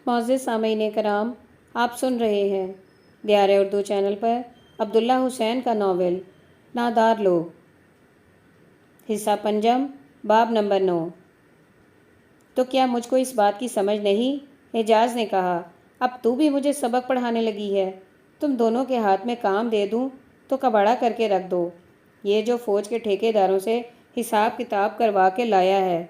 معزز سامعین کرام، آپ سن رہے ہیں دیار اردو چینل پر عبداللہ حسین کا ناول نادار لوگ، حصہ پنجم، باب نمبر 9۔ تو کیا مجھ کو اس بات کی سمجھ نہیں؟ اعجاز نے کہا، اب تو بھی مجھے سبق پڑھانے لگی ہے۔ تم دونوں کے ہاتھ میں کام دے دوں تو کباڑا کر کے رکھ دو۔ یہ جو فوج کے ٹھیکیداروں سے حساب کتاب کروا کے لایا ہے،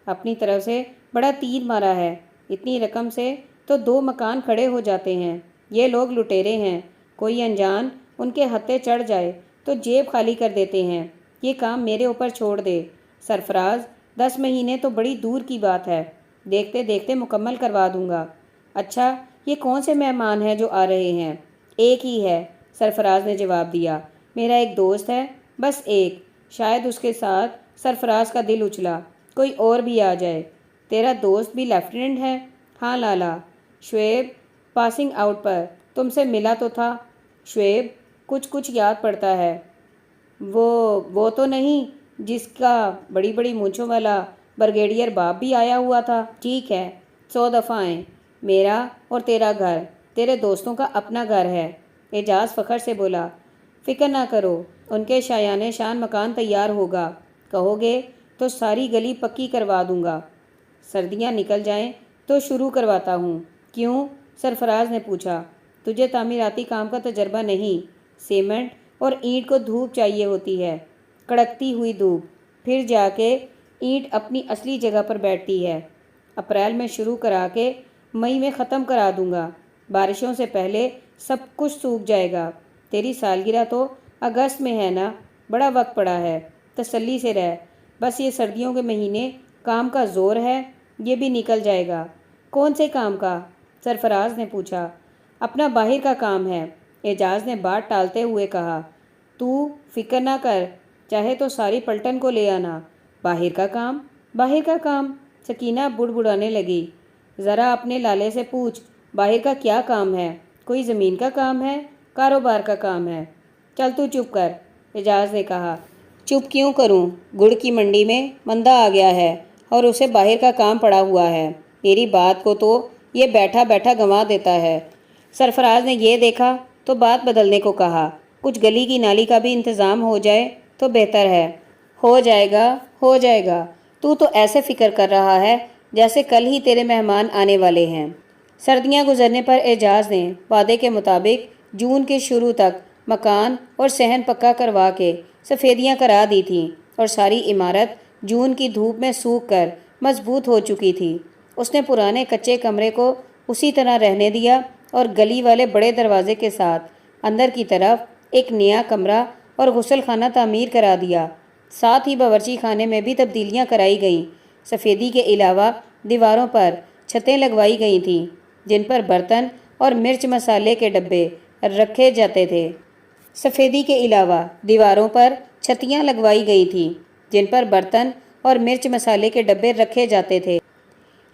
اپنی طرف سے بڑا تیر مارا ہے۔ اتنی رقم سے تو 2 مکان کھڑے ہو جاتے ہیں۔ یہ لوگ لٹیرے ہیں، کوئی انجان ان کے ہتھے چڑھ جائے تو جیب خالی کر دیتے ہیں۔ یہ کام میرے اوپر چھوڑ دے سرفراز، 10 مہینے تو بڑی دور کی بات ہے، دیکھتے دیکھتے مکمل کروا دوں گا۔ اچھا، یہ کون سے مہمان ہیں جو آ رہے ہیں؟ ایک ہی ہے، سرفراز نے جواب دیا، میرا ایک دوست ہے، بس ایک۔ شاید اس کے ساتھ سرفراز کا دل اچھلا، کوئی اور بھی آ جائے۔ تیرا دوست بھی لیفٹیننٹ ہے؟ ہاں لالا، شعیب پاسنگ آؤٹ پر تم سے ملا تو تھا۔ شعیب کچھ یاد پڑتا ہے۔ وہ تو نہیں جس کا بڑی بڑی مونچھوں والا بریگیڈیئر باپ بھی آیا ہوا تھا؟ ٹھیک ہے، 100 دفعہ آئیں۔ میرا اور تیرا گھر تیرے دوستوں کا اپنا گھر ہے، اعجاز فخر سے بولا۔ فکر نہ کرو، ان کے شایان شان مکان تیار ہوگا، کہو گے تو ساری گلی پکی کروا دوں گا۔ سردیاں نکل جائیں تو شروع کرواتا ہوں۔ کیوں؟ سرفراز نے پوچھا۔ تجھے تعمیراتی کام کا تجربہ نہیں؟ سیمنٹ اور اینٹ کو دھوپ چاہیے ہوتی ہے، کڑکتی ہوئی دھوپ، پھر جا کے اینٹ اپنی اصلی جگہ پر بیٹھتی ہے۔ اپریل میں شروع کرا کے مئی میں ختم کرا دوں گا۔ بارشوں سے پہلے سب کچھ سوکھ جائے گا۔ تیری سالگرہ تو اگست میں ہے نا، بڑا وقت پڑا ہے، تسلی سے رہ۔ بس یہ سردیوں کے مہینے کام کا زور ہے، یہ بھی نکل جائے گا۔ کون سے کام کا؟ سرفراز نے پوچھا۔ اپنا باہر کا کام ہے، اعجاز نے بات ٹالتے ہوئے کہا۔ تو فکر نہ کر، چاہے تو ساری پلٹن کو لے آنا۔ باہر کا کام؟ باہر کا کام؟ سکینہ بڑبڑانے لگی۔ ذرا اپنے لالے سے پوچھ، باہر کا کیا کام ہے؟ کوئی زمین کا کام ہے، کاروبار کا کام ہے؟ چل تو چپ کر، اعجاز نے کہا۔ چپ کیوں کروں؟ گڑ کی منڈی میں مندہ آ گیا ہے اور اسے باہر کا کام پڑا ہوا ہے۔ میری بات کو تو یہ بیٹھا بیٹھا گنوا دیتا ہے۔ سرفراز نے یہ دیکھا تو بات بدلنے کو کہا، کچھ گلی کی نالی کا بھی انتظام ہو جائے تو بہتر ہے۔ ہو جائے گا، ہو جائے گا۔ تو ایسے فکر کر رہا ہے جیسے کل ہی تیرے مہمان آنے والے ہیں۔ سردیاں گزرنے پر اعجاز نے وعدے کے مطابق جون کے شروع تک مکان اور صحن پکا کروا کے سفیدیاں کرا دی تھیں اور ساری عمارت جون کی دھوپ میں سوکھ کر مضبوط ہو چکی تھی۔ اس نے پرانے کچے کمرے کو اسی طرح رہنے دیا اور گلی والے بڑے دروازے کے ساتھ اندر کی طرف ایک نیا کمرہ اور غسل خانہ تعمیر کرا دیا۔ ساتھ ہی باورچی خانے میں بھی تبدیلیاں کرائی گئیں۔ سفیدی کے علاوہ دیواروں پر چھتیں لگوائی گئی تھیں جن پر برتن اور مرچ مسالے کے ڈبے رکھے جاتے تھے۔ سفیدی کے علاوہ دیواروں پر چھتیاں لگوائی گئی تھیں جن پر برتن اور مرچ مسالے کے ڈبے رکھے جاتے تھے۔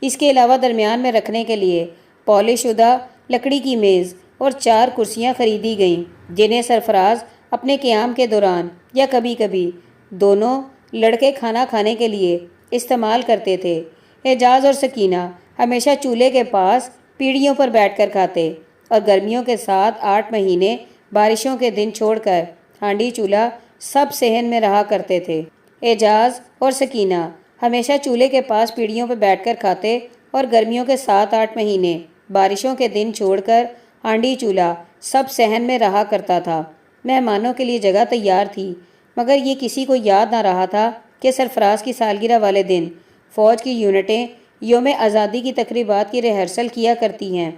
اس کے علاوہ درمیان میں رکھنے کے لیے پالش شدہ لکڑی کی میز اور 4 کرسیاں خریدی گئیں جنہیں سرفراز اپنے قیام کے دوران یا کبھی کبھی دونوں لڑکے کھانا کھانے کے لیے استعمال کرتے تھے۔ اعجاز اور سکینہ ہمیشہ چولہے کے پاس پیڑھیوں پر بیٹھ کر کھاتے اور گرمیوں کے 7-8 مہینے بارشوں کے دن چھوڑ کر ہانڈی چولہا سب صحن میں رہا کرتے تھے۔ اعجاز اور سکینہ ہمیشہ چولہے کے پاس پیڑھیوں پہ بیٹھ کر کھاتے اور گرمیوں کے 7-8 مہینے بارشوں کے دن چھوڑ کر ہانڈی چولہا سب صحن میں رہا کرتا تھا۔ مہمانوں کے لیے جگہ تیار تھی، مگر یہ کسی کو یاد نہ رہا تھا کہ سرفراز کی سالگرہ والے دن فوج کی یونٹیں یوم آزادی کی تقریبات کی ریہرسل کیا کرتی ہیں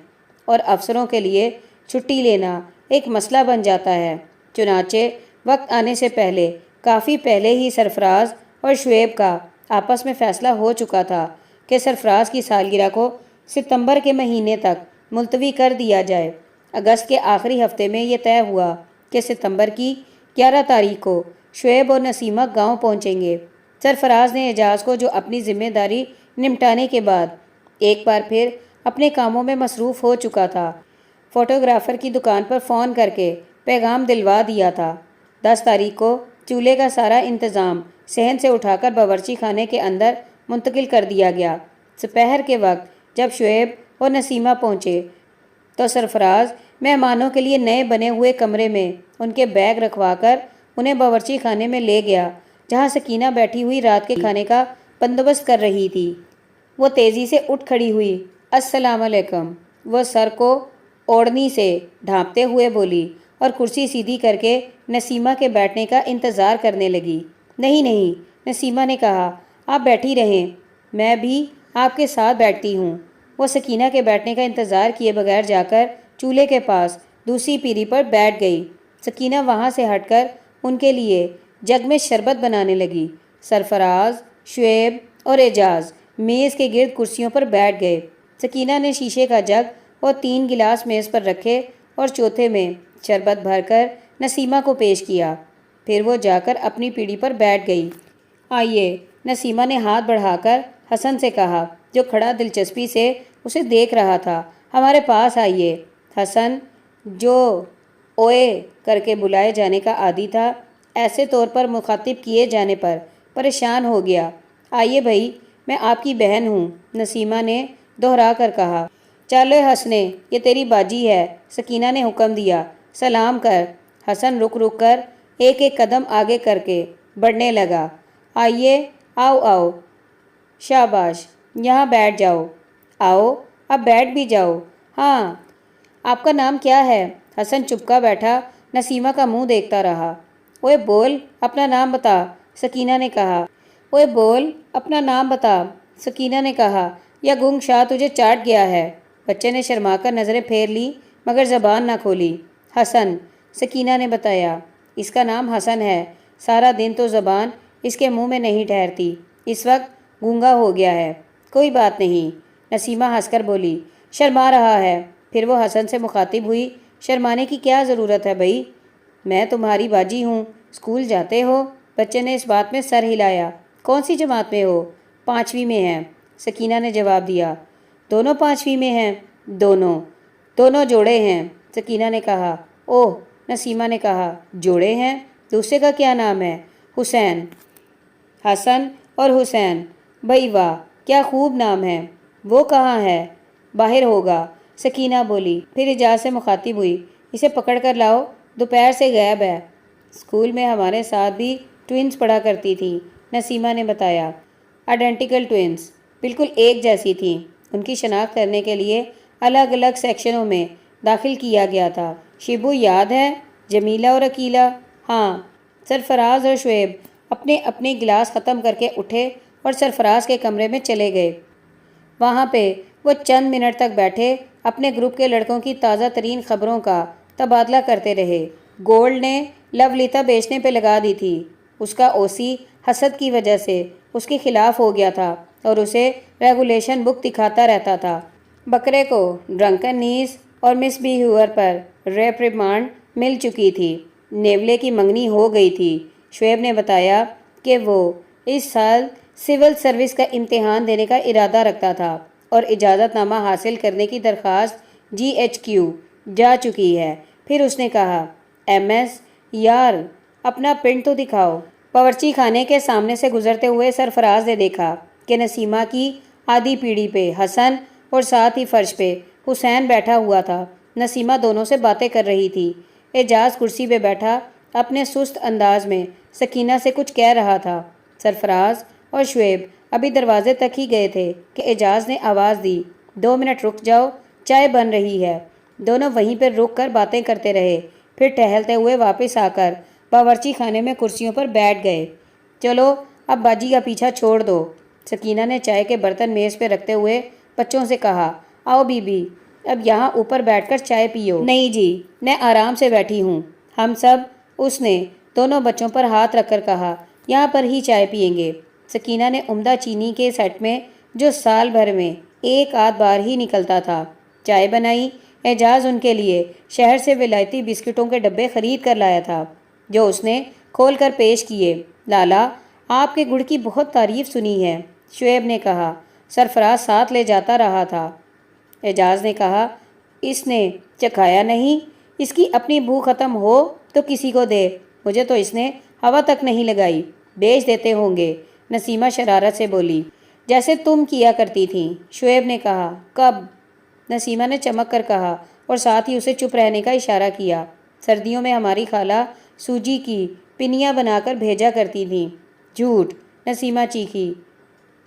اور افسروں کے لیے چھٹی لینا ایک مسئلہ بن جاتا ہے۔ چنانچہ وقت آنے سے پہلے، کافی پہلے ہی سرفراز اور شعیب کا آپس میں فیصلہ ہو چکا تھا کہ سرفراز کی سالگرہ کو ستمبر کے مہینے تک ملتوی کر دیا جائے۔ اگست کے آخری ہفتے میں یہ طے ہوا کہ ستمبر کی 11 تاریخ کو شعیب اور نسیمہ گاؤں پہنچیں گے۔ سرفراز نے اعجاز کو، جو اپنی ذمہ داری نمٹانے کے بعد ایک بار پھر اپنے کاموں میں مصروف ہو چکا تھا، فوٹوگرافر کی دکان پر فون کر کے پیغام دلوا دیا تھا۔ 10 تاریخ کو چولہے کا سارا انتظام صحن سے اٹھا کر باورچی خانے کے اندر منتقل کر دیا گیا۔ سپہر کے وقت جب شعیب اور نسیمہ پہنچے تو سرفراز مہمانوں کے لیے نئے بنے ہوئے کمرے میں ان کے بیگ رکھوا کر انہیں باورچی خانے میں لے گیا، جہاں سکینہ بیٹھی ہوئی رات کے کھانے کا بندوبست کر رہی تھی۔ وہ تیزی سے اٹھ کھڑی ہوئی۔ السلام علیکم، وہ سر کو اوڑھنی سے ڈھانپتے ہوئے بولی اور کرسی سیدھی کر کے نسیمہ کے بیٹھنے کا انتظار کرنے لگی۔ نہیں نہیں، نسیمہ نے کہا، آپ بیٹھی رہیں، میں بھی آپ کے ساتھ بیٹھتی ہوں۔ وہ سکینہ کے بیٹھنے کا انتظار کیے بغیر جا کر چولہے کے پاس دوسری پیری پر بیٹھ گئی۔ سکینہ وہاں سے ہٹ کر ان کے لیے جگ میں شربت بنانے لگی۔ سرفراز، شعیب اور اعجاز میز کے گرد کرسیوں پر بیٹھ گئے۔ سکینہ نے شیشے کا جگ اور 3 گلاس میز پر رکھے اور چوتھے میں شربت بھر کر نسیمہ کو پیش کیا۔ پھر وہ جا کر اپنی پیڑھی پر بیٹھ گئی۔ آئیے، نسیمہ نے ہاتھ بڑھا کر حسن سے کہا، جو کھڑا دلچسپی سے اسے دیکھ رہا تھا، ہمارے پاس آئیے۔ حسن، جو اوئے کر کے بلائے جانے کا عادی تھا، ایسے طور پر مخاطب کیے جانے پر پریشان ہو گیا۔ آئیے بھائی، میں آپ کی بہن ہوں، نسیمہ نے دہرا کر کہا۔ چلو حسنے، یہ تیری باجی ہے، سکینہ نے حکم دیا، سلام کر۔ حسن رک رک کر ایک ایک قدم آگے کر کے بڑھنے لگا۔ آئیے، آؤ آؤ، شاباش، یہاں بیٹھ جاؤ۔ آؤ، اب بیٹھ بھی جاؤ۔ ہاں، آپ کا نام کیا ہے؟ حسن چپکا بیٹھا نسیمہ کا منہ دیکھتا رہا۔ اوے بول، اپنا نام بتا، سکینہ نے کہا۔ اوے بول، اپنا نام بتا، سکینہ نے کہا، یا گنگ شاہ تجھے چاٹ گیا ہے؟ بچے نے شرما کر نظریں پھیر لی مگر زبان نہ کھولی۔ حسن، سکینہ نے بتایا، اس کا نام حسن ہے، سارا دن تو زبان اس کے منہ میں نہیں ٹھہرتی، اس وقت گونگا ہو گیا ہے۔ کوئی بات نہیں، نسیمہ ہنس کر بولی، شرما رہا ہے۔ پھر وہ حسن سے مخاطب ہوئی، شرمانے کی کیا ضرورت ہے بھائی، میں تمہاری باجی ہوں، اسکول جاتے ہو؟ بچے نے اس بات میں سر ہلایا۔ کون سی جماعت میں ہو؟ 5ویں میں ہیں، سکینہ نے جواب دیا۔ دونوں 5ویں میں ہیں؟ دونوں جوڑے ہیں، سکینہ نے کہا۔ اوہ، نسیمہ نے کہا، جوڑے ہیں؟ دوسرے کا کیا نام ہے؟ حسین۔ حسن اور حسین، بھائی واہ، کیا خوب نام ہے۔ وہ کہاں ہے؟ باہر ہوگا، سکینہ بولی۔ پھر اعجاز سے مخاطب ہوئی، اسے پکڑ کر لاؤ، دوپہر سے غائب ہے۔ اسکول میں ہمارے ساتھ بھی ٹوئنز پڑھا کرتی تھیں، نسیمہ نے بتایا۔ آئیڈینٹیکل ٹوئنز، بالکل ایک جیسی تھیں۔ ان کی شناخت کرنے کے لیے الگ الگ سیکشنوں میں داخل کیا گیا تھا۔ شیبو یاد ہے؟ جمیلہ اور عقیلہ؟ ہاں۔ سرفراز اور شعیب اپنے اپنے گلاس ختم کر کے اٹھے اور سرفراز کے کمرے میں چلے گئے۔ وہاں پہ وہ چند منٹ تک بیٹھے اپنے گروپ کے لڑکوں کی تازہ ترین خبروں کا تبادلہ کرتے رہے۔ گولڈ نے لولیتا بیچنے پہ لگا دی تھی۔ اس کا اوسی حسد کی وجہ سے اس کے خلاف ہو گیا تھا اور اسے ریگولیشن بک دکھاتا رہتا تھا۔ بکرے کو ڈرنکن نیز اور مس بیہیور پر ریپریمانڈ مل چکی تھی۔ نیولے کی منگنی ہو گئی تھی۔ شعیب نے بتایا کہ وہ اس سال سول سروس کا امتحان دینے کا ارادہ رکھتا تھا اور اجازت نامہ حاصل کرنے کی درخواست GHQ جا چکی ہے۔ پھر اس نے کہا، MS، یار اپنا پرنٹ تو دکھاؤ۔ باورچی خانے کے سامنے سے گزرتے ہوئے سرفراز نے دیکھا کہ نسیمہ کی آدھی پیڑھی پہ حسن اور ساتھ ہی فرش پہ حسین بیٹھا ہوا تھا۔ نسیمہ دونوں سے باتیں کر رہی تھی۔ اعجاز کرسی پہ بیٹھا اپنے سست انداز میں سکینہ سے کچھ کہہ رہا تھا۔ سرفراز اور شعیب ابھی دروازے تک ہی گئے تھے کہ اعجاز نے آواز دی، 2 منٹ رک جاؤ، چائے بن رہی ہے۔ دونوں وہیں پر رک کر باتیں کرتے رہے، پھر ٹہلتے ہوئے واپس آ کر باورچی خانے میں کرسیوں پر بیٹھ گئے۔ چلو اب باجی کا پیچھا چھوڑ دو، سکینہ نے چائے کے برتن میز پہ رکھتے ہوئے بچوں سے کہا۔ آؤ بی بی، اب یہاں اوپر بیٹھ کر چائے پیو۔ نہیں جی، میں آرام سے بیٹھی ہوں، ہم سب، اس نے دونوں بچوں پر ہاتھ رکھ کر کہا، یہاں پر ہی چائے پئیں گے۔ سکینہ نے عمدہ چینی کے سیٹ میں جو سال بھر میں ایک آدھ بار ہی نکلتا تھا چائے بنائی۔ اعجاز ان کے لیے شہر سے ولایتی بسکٹوں کے ڈبے خرید کر لایا تھا جو اس نے کھول کر پیش کیے۔ لالا، آپ کے گڑ کی بہت تعریف سنی ہے، شعیب نے کہا۔ سرفراز ساتھ لے جاتا رہا تھا۔ اعجاز نے کہا، اس نے چکھایا نہیں، اس کی اپنی بھوک ختم ہو تو کسی کو دے، مجھے تو اس نے ہوا تک نہیں لگائی، بیچ دیتے ہوں گے، نسیمہ شرارت سے بولی۔ جیسے تم کیا کرتی تھیں، شعیب نے کہا۔ کب؟ نسیمہ نے چمک کر کہا اور ساتھ ہی اسے چپ رہنے کا اشارہ کیا۔ سردیوں میں ہماری خالہ سوجی کی پنیاں بنا کر بھیجا کرتی تھیں۔ جھوٹ، نسیمہ چیخی۔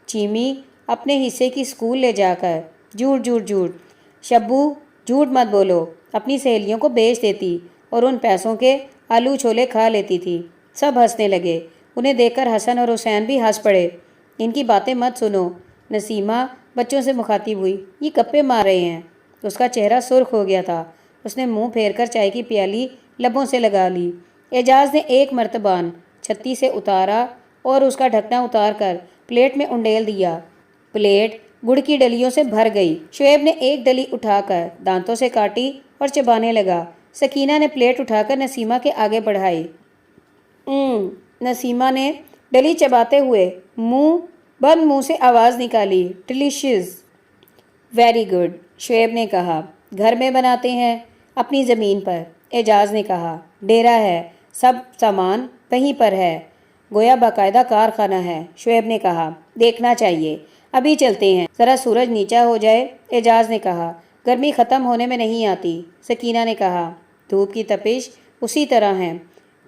چیمی اپنے حصے کی اسکول لے جا کر۔ جھوٹ جھوٹ جھوٹ۔ شبو جھوٹ مت بولو، اپنی سہیلیوں کو بیچ دیتی اور ان پیسوں کے آلو چھولے کھا لیتی تھی۔ سب ہنسنے لگے۔ انہیں دیکھ کر حسن اور حسین بھی ہنس پڑے۔ ان کی باتیں مت سنو، نسیمہ بچوں سے مخاطب ہوئی۔ یہ گپے مار رہے ہیں۔ اس کا چہرہ سرخ ہو گیا تھا۔ اس نے منہ پھیر کر چائے کی پیالی لبوں سے لگا لی۔ اعجاز نے ایک مرتبہ چھتی سے اتارا اور اس کا ڈھکنا اتار کر پلیٹ میں انڈیل دیا۔ پلیٹ گڑ کی ڈلیوں سے بھر گئی۔ شعیب نے ایک ڈلی اٹھا کر دانتوں سے کاٹی اور چبانے لگا۔ سکینہ نے پلیٹ اٹھا کر نسیمہ کے آگے بڑھائی۔ نسیمہ نے ڈلی چباتے ہوئے بند منہ سے آواز نکالی، ڈیلیشیس۔ ویری گڈ، شعیب نے کہا۔ گھر میں بناتے ہیں؟ اپنی زمین پر، اعجاز نے کہا۔ ڈیرا ہے، سب سامان وہیں پر ہے، گویا باقاعدہ کارخانہ ہے، شعیب نے کہا۔ دیکھنا چاہیے، ابھی چلتے ہیں، ذرا سورج نیچا ہو جائے، اعجاز نے کہا۔ گرمی ختم ہونے میں نہیں آتی، سکینہ نے کہا۔ دھوپ کی تپش اسی طرح ہے۔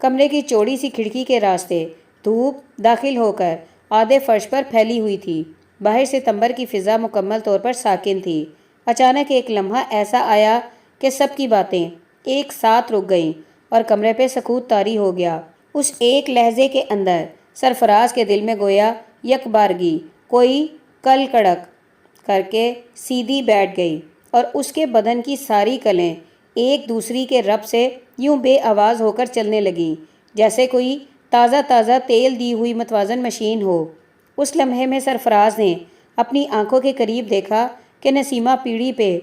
کمرے کی چوڑی سی کھڑکی کے راستے دھوپ داخل ہو کر آدھے فرش پر پھیلی ہوئی تھی۔ باہر ستمبر کی فضا مکمل طور پر ساکن تھی۔ اچانک ایک لمحہ ایسا آیا کہ سب کی باتیں ایک ساتھ رک گئیں اور کمرے پہ سکوت طاری ہو گیا۔ اس ایک لہجے کے اندر سرفراز کے دل میں گویا یک بارگی کوئی کل کڑک کر کے سیدھی بیٹھ گئی اور اس کے بدن کی ساری کلیں ایک دوسری کے رب سے یوں بے آواز ہو کر چلنے لگیں جیسے کوئی تازہ تازہ تیل دی ہوئی متوازن مشین ہو۔ اس لمحے میں سرفراز نے اپنی آنکھوں کے قریب دیکھا کہ نسیمہ پیڑھی پہ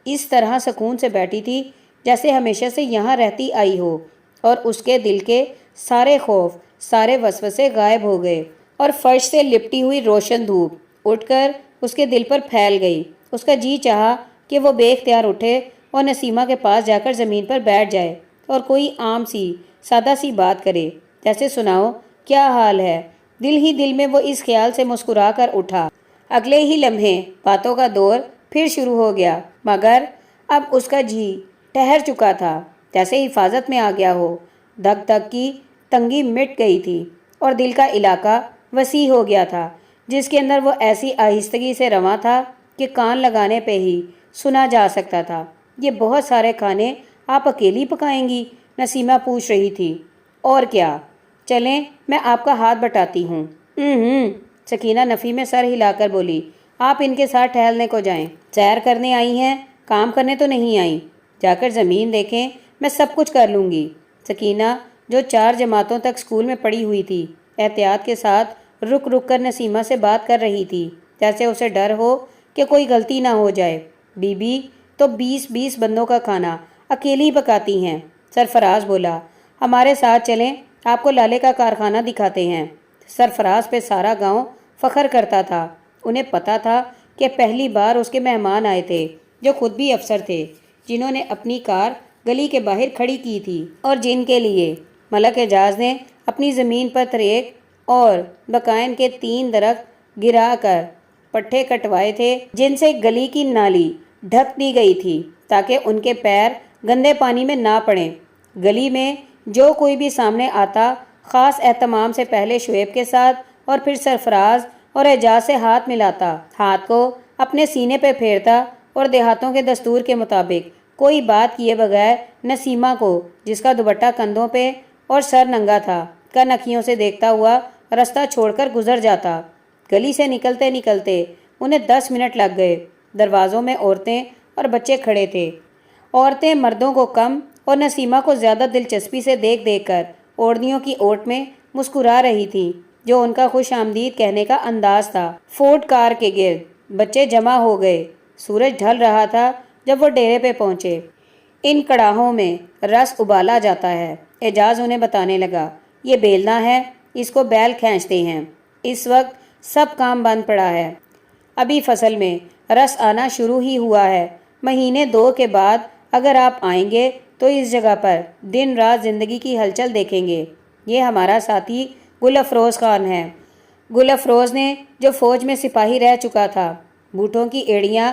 اس طرح سکون سے بیٹھی تھی جیسے ہمیشہ سے یہاں رہتی آئی ہو، اور اس کے دل کے سارے خوف، سارے وسوسے غائب ہو گئے، اور فرش سے لپٹی ہوئی روشن دھوپ اٹھ کر اس کے دل پر پھیل گئی۔ اس کا جی چاہا کہ وہ بے اختیار اٹھے اور نسیمہ کے پاس جا کر زمین پر بیٹھ جائے اور کوئی عام سی سادہ سی بات کرے، جیسے سناؤ کیا حال ہے۔ دل ہی دل میں وہ اس خیال سے مسکرا کر اٹھا۔ اگلے ہی لمحے باتوں کا دور پھر شروع ہو گیا، مگر اب اس کا جی ٹھہر چکا تھا، جیسے حفاظت میں آ گیا ہو۔ دھک دھک کی تنگی مٹ گئی تھی اور دل کا علاقہ وسیع ہو گیا تھا، جس کے اندر وہ ایسی آہستگی سے رواں تھا کہ کان لگانے پہ ہی سنا جا سکتا تھا۔ یہ بہت سارے کھانے آپ اکیلی پکائیں گی؟ نسیمہ پوچھ رہی تھی۔ اور کیا، چلیں میں آپ کا ہاتھ بٹاتی ہوں۔ سکینہ نفی میں سر ہلا کر بولی۔ آپ ان کے ساتھ ٹہلنے کو جائیں، سیر کرنے آئی ہیں، کام کرنے تو نہیں آئیں۔ جا کر زمین دیکھیں، میں سب کچھ کر لوں گی۔ سکینہ جو 4 جماعتوں تک اسکول میں پڑھی ہوئی تھی، احتیاط کے ساتھ رک رک کر نسیمہ سے بات کر رہی تھی، جیسے اسے ڈر ہو کہ کوئی غلطی نہ ہو جائے۔ بی بی تو 20 بندوں کا کھانا اکیلی پکاتی ہیں۔ سرفراز بولا، ہمارے ساتھ چلیں، آپ کو لالے کا کارخانہ دکھاتے ہیں۔ سرفراز پہ سارا گاؤں فخر کرتا تھا۔ انہیں پتا تھا کہ پہلی بار اس کے مہمان آئے تھے جو خود بھی افسر تھے، جنہوں نے اپنی کار گلی کے باہر کھڑی کی تھی اور جن کے لیے ملک اعجاز نے اپنی زمین پر تریک اور بقائن کے 3 درخت گرا کر پٹھے کٹوائے تھے، جن سے گلی کی نالی ڈھک دی گئی تھی تاکہ ان کے پیر گندے پانی میں نہ پڑیں۔ گلی میں جو کوئی بھی سامنے آتا، خاص اہتمام سے پہلے شعیب کے ساتھ اور پھر سرفراز اور اعجاز سے ہاتھ ملاتا، ہاتھ کو اپنے سینے پہ پھیرتا اور دیہاتوں کے دستور کے مطابق کوئی بات کیے بغیر نسیمہ کو، جس کا دوپٹہ کندھوں پہ اور سر ننگا تھا، کن اکھیوں سے دیکھتا ہوا رستہ چھوڑ کر گزر جاتا۔ گلی سے نکلتے نکلتے انہیں 10 منٹ لگ گئے۔ دروازوں میں عورتیں اور بچے کھڑے تھے۔ عورتیں مردوں کو کم اور نسیمہ کو زیادہ دلچسپی سے دیکھ دیکھ کر اوڑھنیوں کی اوٹ میں مسکرا رہی تھیں، جو ان کا خوش آمدید کہنے کا انداز تھا۔ فورڈ کار کے گرد بچے جمع ہو گئے۔ سورج ڈھل رہا تھا جب وہ ڈیرے پہ پہنچے۔ ان کڑاہوں میں رس ابالا جاتا ہے، اعجاز انہیں بتانے لگا۔ یہ بیلنا ہے، اس کو بیل کھینچتے ہیں۔ اس وقت سب کام بند پڑا ہے، ابھی فصل میں رس آنا شروع ہی ہوا ہے۔ مہینے 2 کے بعد اگر آپ آئیں گے تو اس جگہ پر دن رات زندگی کی ہلچل دیکھیں گے۔ یہ ہمارا ساتھی گل افروز خان ہے۔ گل افروز نے جو فوج میں سپاہی رہ چکا تھا، بوٹوں کی ایڑیاں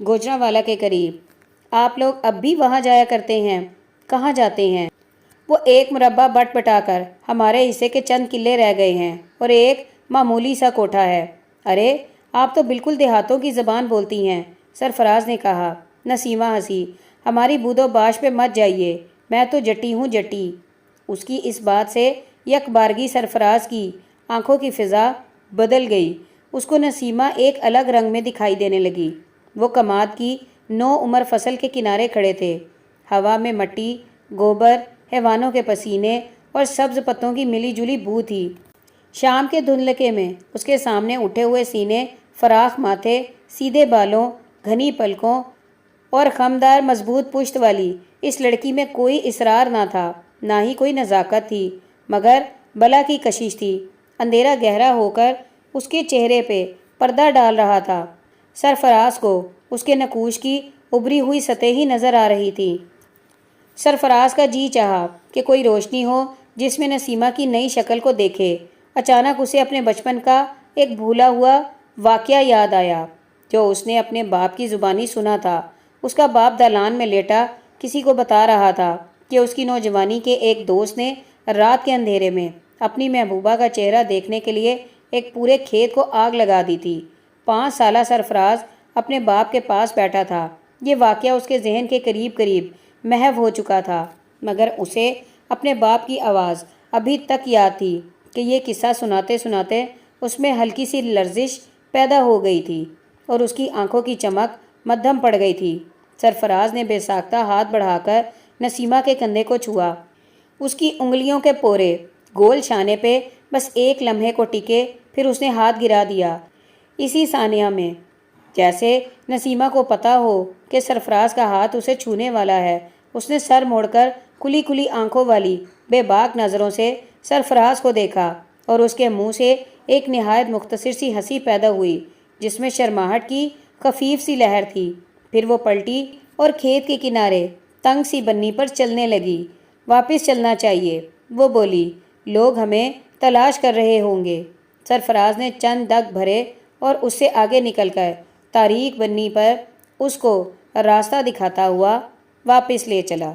گوجرانوالا کے قریب۔ آپ لوگ اب بھی وہاں جایا کرتے ہیں؟ کہاں جاتے ہیں؟ وہ ایک مربع بٹ بٹا کر ہمارے حصے کے چند قلعے رہ گئے ہیں اور ایک معمولی سا کوٹھا ہے۔ ارے آپ تو بالکل دیہاتوں کی زبان بولتی ہیں، سرفراز نے کہا۔ نسیمہ ہنسی۔ ہماری بود و باش پہ مت جائیے، میں تو جٹی ہوں جٹی۔ اس کی اس بات سے یک بارگی سرفراز کی آنکھوں کی فضا بدل گئی۔ اس کو نسیمہ ایک الگ رنگ میں دکھائی دینے لگی۔ وہ کماد کی نو عمر فصل کے کنارے کھڑے تھے۔ ہوا میں مٹی، گوبر، حیوانوں کے پسینے اور سبز پتوں کی ملی جلی بو تھی۔ شام کے دھندلکے میں اس کے سامنے اٹھے ہوئے سینے، فراخ ماتھے، سیدھے بالوں، گھنی پلکوں اور خمدار مضبوط پشت والی اس لڑکی میں کوئی اصرار نہ تھا، نہ ہی کوئی نزاکت تھی، مگر بلا کی کشش تھی۔ اندھیرا گہرا ہو کر اس کے چہرے پہ پردہ ڈال رہا تھا۔ سرفراز کو اس کے نقوش کی ابری ہوئی سطح ہی نظر آ رہی تھی۔ سرفراز کا جی چاہا کہ کوئی روشنی ہو جس میں نسیمہ کی نئی شکل کو دیکھے۔ اچانک اسے اپنے بچپن کا ایک بھولا ہوا واقعہ یاد آیا جو اس نے اپنے باپ کی زبانی سنا تھا۔ اس کا باپ دالان میں لیٹا کسی کو بتا رہا تھا کہ اس کی نوجوانی کے ایک دوست نے رات کے اندھیرے میں اپنی محبوبہ کا چہرہ دیکھنے کے لیے ایک پورے کھیت کو آگ لگا دی تھی۔ 5 سالہ سرفراز اپنے باپ کے پاس بیٹھا تھا۔ یہ واقعہ اس کے ذہن کے قریب قریب محو ہو چکا تھا، مگر اسے اپنے باپ کی آواز ابھی تک یاد تھی کہ یہ قصہ سناتے سناتے اس میں ہلکی سی لرزش پیدا ہو گئی تھی اور اس کی آنکھوں کی چمک مدھم پڑ گئی تھی۔ سرفراز نے بے ساختہ ہاتھ بڑھا کر نسیمہ کے کندھے کو چھوا۔ اس کی انگلیوں کے پورے گول شانے پہ بس ایک لمحے کو ٹکے، پھر اس نے ہاتھ گرا دیا۔ اسی ثانیہ میں جیسے نسیمہ کو پتہ ہو کہ سرفراز کا ہاتھ اسے چھونے والا ہے، اس نے سر موڑ کر کھلی کھلی آنکھوں والی بے باک نظروں سے سرفراز کو دیکھا اور اس کے منہ سے ایک نہایت مختصر سی ہنسی پیدا ہوئی جس میں شرماہٹ کی خفیف سی لہر تھی۔ پھر وہ پلٹی اور کھیت کے کنارے تنگ سی بنی پر چلنے لگی۔ واپس چلنا چاہیے، وہ بولی، لوگ ہمیں تلاش کر رہے ہوں گے۔ سرفراز نے چند ڈگ بھرے اور اس سے آگے نکل کر تاریک بنی پر اس کو راستہ دکھاتا ہوا واپس لے چلا۔